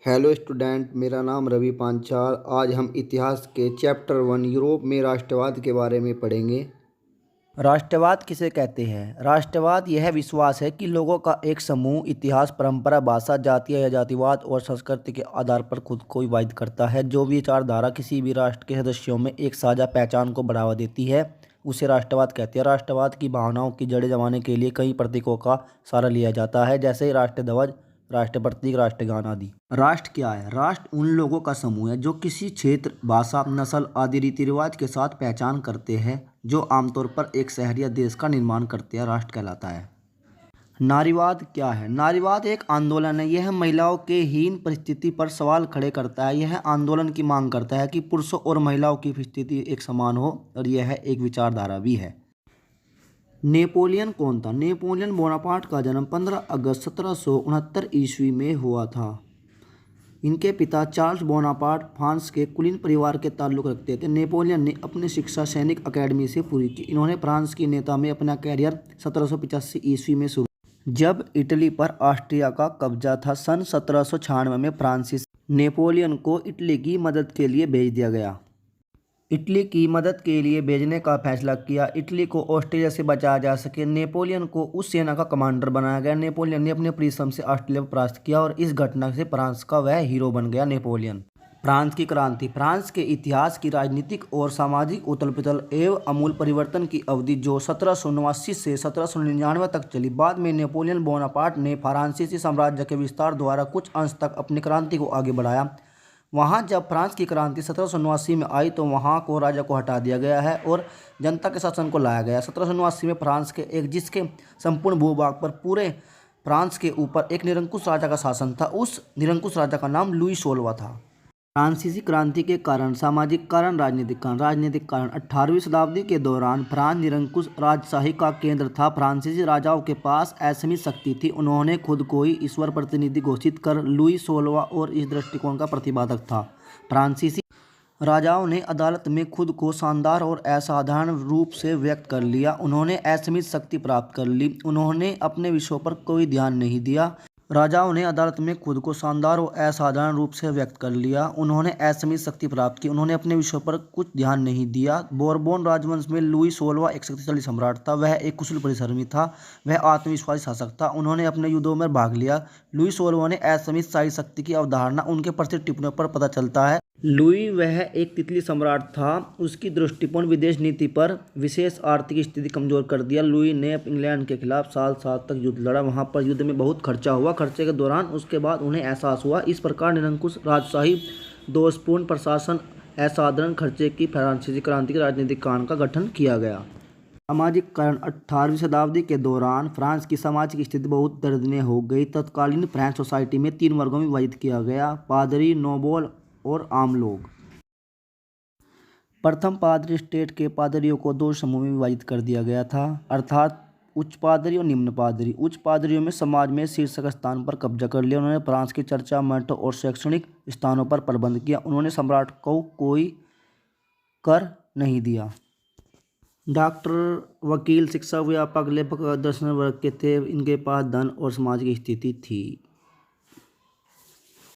Hello student, मेरा नाम रवि पांचाल। आज हम इतिहास के चैप्टर 1 यूरोप में राष्ट्रवाद के बारे में पढ़ेंगे। राष्ट्रवाद किसे कहते हैं? राष्ट्रवाद यह विश्वास है कि लोगों का एक समूह इतिहास, परंपरा, भाषा, जातीय या जातिवाद और संस्कृति के आधार पर खुद को विभाजित करता है। जो विचारधारा किसी भी राष्ट्र के सदस्यों में एक साझा पहचान को बढ़ावा देती है, उसे राष्ट्रवाद कहते हैं। राष्ट्रवाद की भावनाओं की जड़ें जमाने के लिए कई प्रतीकों का सहारा लिया जाता है, जैसे राष्ट्रध्वज, राष्ट्र प्रतीक, राष्ट्रगान आदि। राष्ट्र क्या है? राष्ट्र उन लोगों का समूह है जो किसी क्षेत्र, भाषा, नस्ल आदि रीति रिवाज के साथ पहचान करते हैं, जो आमतौर पर एक शहर या देश का निर्माण करते हैं। राष्ट्र कहलाता है। नारीवाद क्या है? नारीवाद एक आंदोलन है। यह महिलाओं के हीन परिस्थिति पर सवाल खड़े करता है। यह आंदोलन की मांग करता है कि पुरुषों और महिलाओं की स्थिति एक समान हो, और यह एक विचारधारा भी है। नेपोलियन कौन था? नेपोलियन बोनापार्ट का जन्म 15 अगस्त 1769 ईस्वी में हुआ था। इनके पिता चार्ल्स बोनापार्ट फ्रांस के कुलीन परिवार के ताल्लुक रखते थे। नेपोलियन ने अपनी शिक्षा सैनिक अकेडमी से पूरी की। इन्होंने फ्रांस की नेता में अपना कैरियर 1785 ईस्वी में शुरू। जब इटली पर ऑस्ट्रिया का कब्जा था, सन 1796 में फ्रांसीसी नेपोलियन को इटली की मदद के लिए भेज दिया गया। इटली की मदद के लिए भेजने का फैसला किया, इटली को ऑस्ट्रिया से बचाया जा सके। नेपोलियन को उस सेना का कमांडर बनाया गया। नेपोलियन ने अपने परिश्रम से ऑस्ट्रिया पर परास्त किया और इस घटना से फ्रांस का वह हीरो बन गया। नेपोलियन। फ्रांस की क्रांति। फ्रांस के इतिहास की राजनीतिक और सामाजिक उथल पुथल एवं आमूल परिवर्तन की अवधि, जो 1789 से 1799 तक चली। बाद में नेपोलियन बोनापार्ट ने फ्रांसीसी साम्राज्य के विस्तार द्वारा कुछ अंश तक अपनी क्रांति को आगे बढ़ाया। वहाँ जब फ्रांस की क्रांति 1789 में आई तो वहाँ को राजा को हटा दिया गया है और जनता के शासन को लाया गया। 1789 में फ्रांस के एक जिसके संपूर्ण भूभाग पर पूरे फ्रांस के ऊपर एक निरंकुश राजा का शासन था, उस निरंकुश राजा का नाम लुई 16वां था। फ्रांसीसी क्रांति के कारण। सामाजिक कारण, राजनीतिक कारण। राजनीतिक कारण। 18वीं शताब्दी के दौरान फ्रांस निरंकुश राजशाही का केंद्र था। फ्रांसीसी राजाओं के पास असीमित शक्ति थी। उन्होंने खुद को ही ईश्वर प्रतिनिधि घोषित कर लुई 16वां और इस दृष्टिकोण का प्रतिपादक था। फ्रांसीसी राजाओं ने अदालत में खुद को शानदार और असाधारण रूप से व्यक्त कर लिया। उन्होंने असीमित शक्ति प्राप्त कर ली। उन्होंने अपने विषयों पर कोई ध्यान नहीं दिया। राजाओं ने अदालत में खुद को शानदार और असाधारण रूप से व्यक्त कर लिया। उन्होंने असीमित शक्ति प्राप्त की। उन्होंने अपने विषयों पर कुछ ध्यान नहीं दिया। बोरबोन राजवंश में लुई 16वां एक शक्तिशाली सम्राट था। वह एक कुशल परिश्रमी था। वह आत्मविश्वासी शासक था। उन्होंने अपने युद्धों में भाग लिया। लुई 16वां ने असीमित शाही शक्ति की अवधारणा उनके प्रसिद्ध टिप्पणियों पर पता चलता है। लुई वह एक तितली सम्राट था। उसकी दृष्टिकोण विदेश नीति पर विशेष आर्थिक स्थिति कमजोर कर दिया। लुई ने इंग्लैंड के खिलाफ साल तक युद्ध लड़ा। वहां पर युद्ध में बहुत खर्चा हुआ। खर्चे के दौरान उसके बाद उन्हें एहसास हुआ। इस प्रकार निरंकुश राजशाही, दोषपूर्ण प्रशासन, असाधारण खर्चे की फ्रांसीसी क्रांति के राजनीतिक कारण का गठन किया गया। सामाजिक कारण। 18वीं शताब्दी के दौरान फ्रांस की सामाजिक स्थिति बहुत दयनीय हो गई। तत्कालीन फ्रेंच सोसाइटी में 3 वर्गों में विभाजित किया गया: पादरी, नोबल और आम लोग। प्रथम पादरी स्टेट के पादरियों को 2 समूह में विभाजित कर दिया गया था, अर्थात उच्च पादरी और निम्न पादरी। उच्च पादरियों में समाज में शीर्षक स्थान पर कब्जा कर लिया। उन्होंने फ्रांस की चर्चा, मठों और शैक्षणिक स्थानों पर प्रबंध किया। उन्होंने सम्राट को कोई कर नहीं दिया। डॉक्टर, वकील, शिक्षक, व्यापक, लेखक, दर्शन वर्ग के थे। इनके पास धन और सामाजिक स्थिति थी।